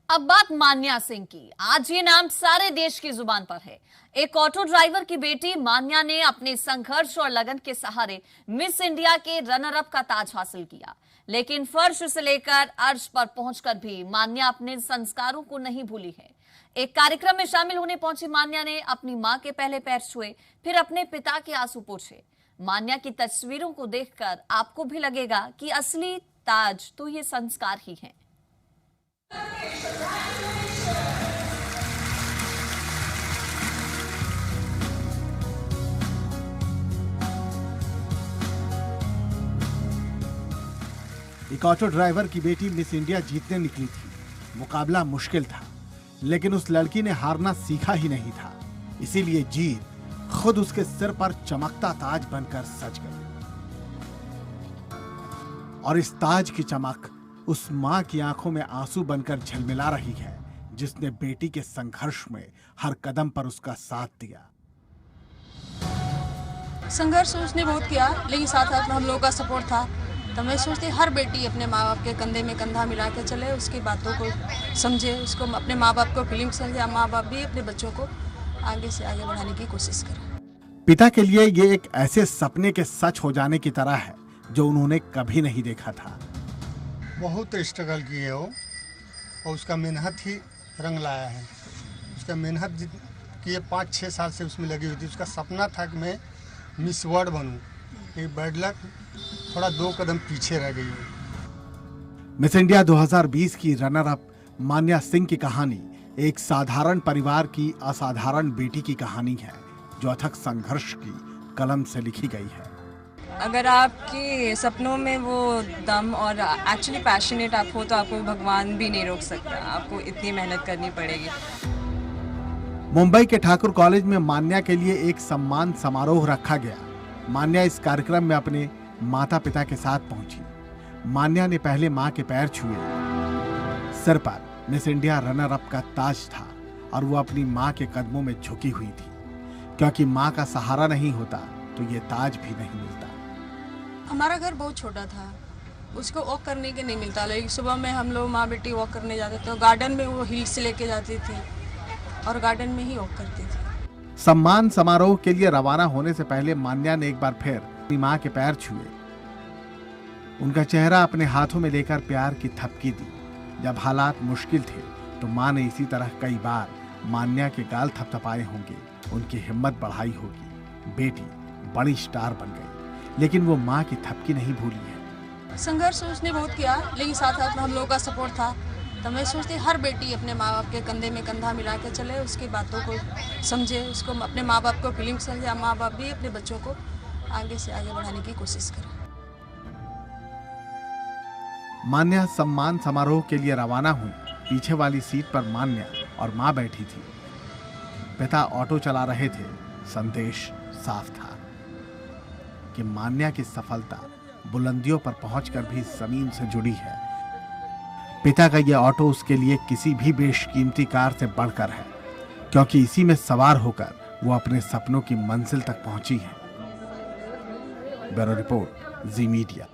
अब बात मान्या सिंह की। आज ये नाम सारे देश की जुबान पर है। एक ऑटो ड्राइवर की बेटी मान्या ने अपने संघर्ष और लगन के सहारे मिस इंडिया के रनर अप का ताज हासिल किया। लेकिन फर्श से लेकर अर्श पर पहुंचकर भी मान्या अपने संस्कारों को नहीं भूली है। एक कार्यक्रम में शामिल होने पहुंची मान्या ने अपनी मां के पहले पैर छुए, फिर अपने पिता के आंसू पोंछे। मान्या की तस्वीरों को देखकर आपको भी लगेगा कि असली ताज तो ये संस्कार ही है। एक ऑटो ड्राइवर की बेटी मिस इंडिया जीतने निकली थी। मुकाबला मुश्किल था, लेकिन उस लड़की ने हारना सीखा ही नहीं था। इसीलिए जीत खुद उसके सिर पर चमकता ताज बनकर सज गई। और इस ताज की चमक उस मां की आंखों में आंसू बनकर झलमिला रही है, जिसने बेटी के संघर्ष में हर कदम पर उसका साथ दिया। संघर्ष उसने बहुत किया, लेकिन साथ साथ हम लोगों का सपोर्ट था। तो मैं सोचती हर बेटी अपने माँ बाप के कंधे में कंधा मिला के चले, उसकी बातों को समझे, उसको अपने माँ बाप को फीलिंग समझे, माँ बाप भी अपने बच्चों को आगे से आगे बढ़ाने की कोशिश करें। पिता के लिए ये एक ऐसे सपने के सच हो जाने की तरह है जो उन्होंने कभी नहीं देखा था। बहुत स्ट्रगल की है वो, और उसका मेहनत ही रंग लाया है। उसका मेहनत की 5-6 साल से उसमें लगी हुई थी। उसका सपना था कि मैं मिस वर्ल्ड बनूं। ये बैड लक थोड़ा 2 कदम पीछे रह गई। मिस इंडिया 2020 की रनर अप मान्या सिंह की कहानी एक साधारण परिवार की असाधारण बेटी की कहानी है, जो अथक संघर्ष की कलम से लिखी गई है। अगर आपके सपनों में वो दम और एक्चुअली पैशनेट आप हो, तो आपको भगवान भी नहीं रोक सकता। आपको इतनी मेहनत करनी पड़ेगी। मुंबई के ठाकुर कॉलेज में मान्या के लिए एक सम्मान समारोह रखा गया। मान्या इस कार्यक्रम में अपने माता पिता के साथ पहुंची। मान्या ने पहले मां के पैर छुए। सिर पर मिस इंडिया रनर अप का ताज था और वो अपनी मां के कदमों में झुकी हुई थी, क्योंकि मां का सहारा नहीं होता तो ये ताज भी नहीं मिलता। हमारा घर बहुत छोटा था, उसको वॉक करने के नहीं मिलता। लेकिन सुबह में हम लोग माँ बेटी वॉक करने जाते थे, तो गार्डन में वो हिल्स लेके जाती थी और गार्डन में ही वॉक करती थी। सम्मान समारोह के लिए रवाना होने से पहले मान्या ने एक बार फिर अपनी मां के पैर छुए। उनका चेहरा अपने हाथों में लेकर प्यार की थपकी दी। जब हालात मुश्किल थे तो मां ने इसी तरह कई बार मान्या के गाल थपथपाए होंगे, उनकी हिम्मत बढ़ाई होगी। बेटी बड़ी स्टार बन गई, लेकिन वो मां की थपकी नहीं भूली है। संघर्ष उसने बहुत किया, लेकिन साथ साथ हम लोगों का सपोर्ट था। तो मैं सोचती हर बेटी अपने माँ बाप के कंधे में कंधा मिला के चले, उसकी बातों को समझे, उसको अपने माँ बाप को फीलिंग समझे, माँ बाप भी अपने बच्चों को आगे से आगे बढ़ाने की कोशिश करें। मान्या सम्मान समारोह के लिए रवाना हुई। पीछे वाली सीट पर मान्या और मां बैठी थी। पिता ऑटो चला रहे थे। संदेश साफ था कि मान्या की सफलता बुलंदियों पर पहुंचकर भी जमीन से जुड़ी है। पिता का यह ऑटो उसके लिए किसी भी बेशकीमती कार से बढ़कर है, क्योंकि इसी में सवार होकर वो अपने सपनों की मंजिल तक पहुंची है। ब्यूरो रिपोर्ट, जी मीडिया।